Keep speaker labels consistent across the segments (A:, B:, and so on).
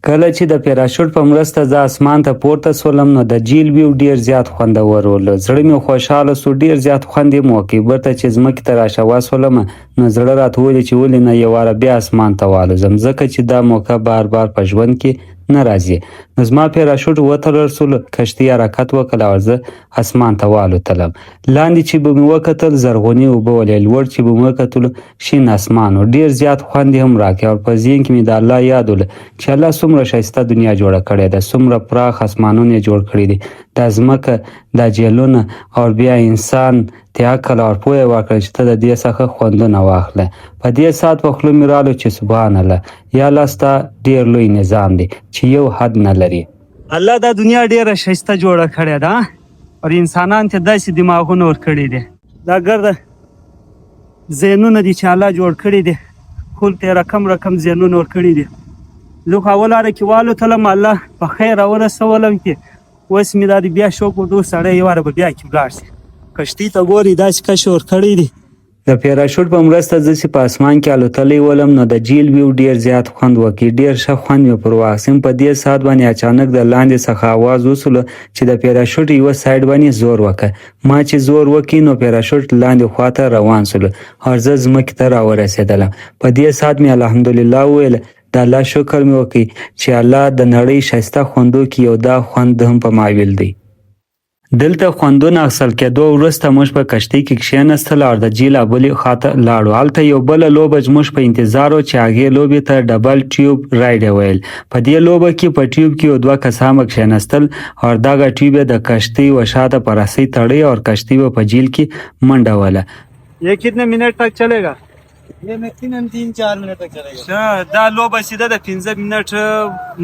A: کله چې د پیراشوټ په مرسته زه اسمان ته پورته سولم نو د جیل ویو ډیر زیات خوندور و. زړه مې خوشحاله سو، ډیر زیات خوند یې وکړ. بیرته چې ځمکې ته راشاوه سولم نو زړه راته ویل چې ولې نه یو واره بیا اسمان ته والوزم، ځکه چې دا موقع بار بار په ژوند کې نه راځي. نو زما پیراشوټ وتړل سول، کښتۍ حرکت وکړ او زه اسمان ته والوتلم. لاندې چې به مې وکتل زرغونې اوبه ولې، لوړ چې به مې وکتل شین اسمان و. ډیر زیات خوند یې هم راکړ او په ذهن کې مې د الله یاد ول چې الله څومره ښایسته دنیا جوړه کړې ده، څومره پراخ اسمانونه یې جوړ کړي دي، دا ځمکه، دا جهیلونه، او بیا انسان ته عقل او پوهه ورکړه چې ته د دې څخه خوندونه واخله. په دې ساعت په خوله مې رالو چې سبحان الله، یا الله ستا ډیر لوی نظام دی چې یو حد نه لري. الله دا دنیا ډیره ښایسته جوړه کړې ده او انسانان ته داسې دماغونه ورکړي دي، دا ګرده ذهنونه دي چې الله جوړ کړي دي، خلق ته رقم ذهنونه ورکړي دي. زه خو اول لاره کې والوتلم، الله په خیر راورسولم کې اوس مې دا بیا شوق وکړو سړی یو واره به بیا کې ولاړ شي. کښتۍ ته ګورې داسې کش ورکړی دي. د پیراشوټ په مرسته زه چې په اسمان کې الوتلی ولم نو د جیل ویو ډیر زیات خوند وکړي، ډیر ښه خوند مې پر واخیستم. په دې ساعت باندې اچانک د لاندې څخه آواز وسوله چې د پیراشوټ یوه سایډ باندې زور وکړه. ما چې زور وکړي نو پیراشوټ لاندې خواته روان سولو او زه ځمکې ته راورسېدلم. په دې ساعت مې الحمدلله وویل، د الله شکر مې وکړي چې الله د نړۍ ښایسته خوندو کې یو دا خوند هم په مایل دی. دلته خوندونه اخیستل کېدو وروسته موږ په کښتۍ کې کښېنستل او د جیل بلې خواته لاړو. هلته یو بله لوبه زموږ په انتظار و چې هغې لوبې ته ډبل ټیوب راید ویل. په دې لوبه کې په ټیوب کې یو دوه کسان به کښېنستل او دغه ټیوب یې د کښتۍ و شاته په رسۍ تړی او کښتۍ به په جیل کې منډه وله. یہ کتنے منٹ تک چلے گا؟
B: ये मैक्सिमम 3-4 मिनट तक चलेगा.
A: دا لوبه سیده د 15 منټ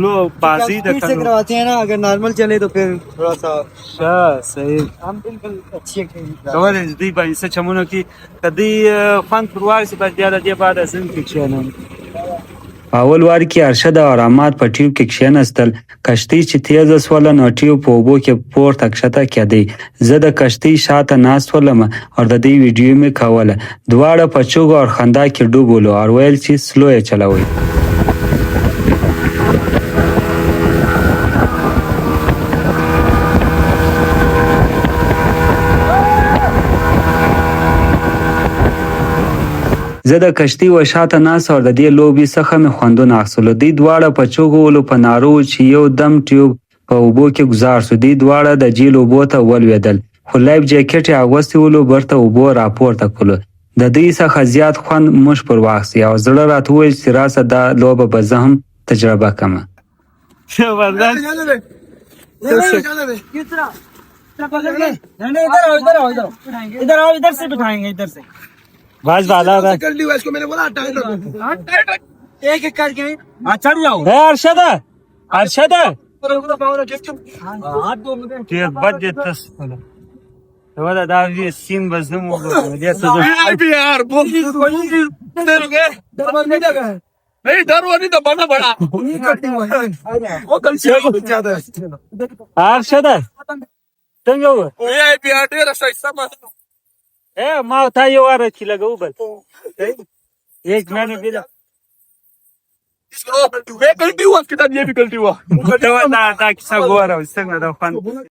A: لو بازی د
B: से करवाते हैं ना, अगर नॉर्मल चले तो फिर थोड़ा सा
A: صحیح.
B: हम बिल्कुल अच्छी एक्टिविटी.
A: کولای شي دوی باندې څه چمونو کې کدی خوند پر وارسي بس بیا د دې بعد ازم کې کښېنم. اول وار کې ارشد او رحمت په ټیوب کې کښېنستل. کښتۍ چې تیزه سوله نو ټیوب په اوبو کې پورته کښته کېدی. زه د کښتۍ شاته ناست ولم او د دې ویډیو مې کوله. دواړه په چوغو او خندا کې ډوب ولو او ویل چې سلو یې چلوئ. زه د کښتۍ و شاته ناست او د دې لوبې څخه مې خوندونه اخیستلو. دوی دواړه په چغو ولو په نارو چې یو دم ټیوب په اوبو کې ګذار سو. دوی دواړه د جیل اوبو ته ولوېدل خو لایف جاکټ یې اغوستی ولو برته اوبو راپورته کړلو. د دوی څخه زیات خوند موږ پر واخیستی او زړه راته وویل چې راسه دا لوبه به زه هم تجربه کړم. बाज वाला कर लिया इसको, मैंने बोला टाइट एक एक करके चढ़ जाओ. अरशद अरशद ये बच जेतस वदा دا وی سین بزم و دې څه ای پی آر بول دروګه دربار نه لگا नहीं डर वो नहीं तो बड़ा बड़ा वो कल से ज्यादा अरशद څنګه و ای پی آر ډیر ښایسته ما تا یو واره چې لګو بل एक मैंने दिला इसको वे गलती हुआ कितना ये भी गलती हुआ.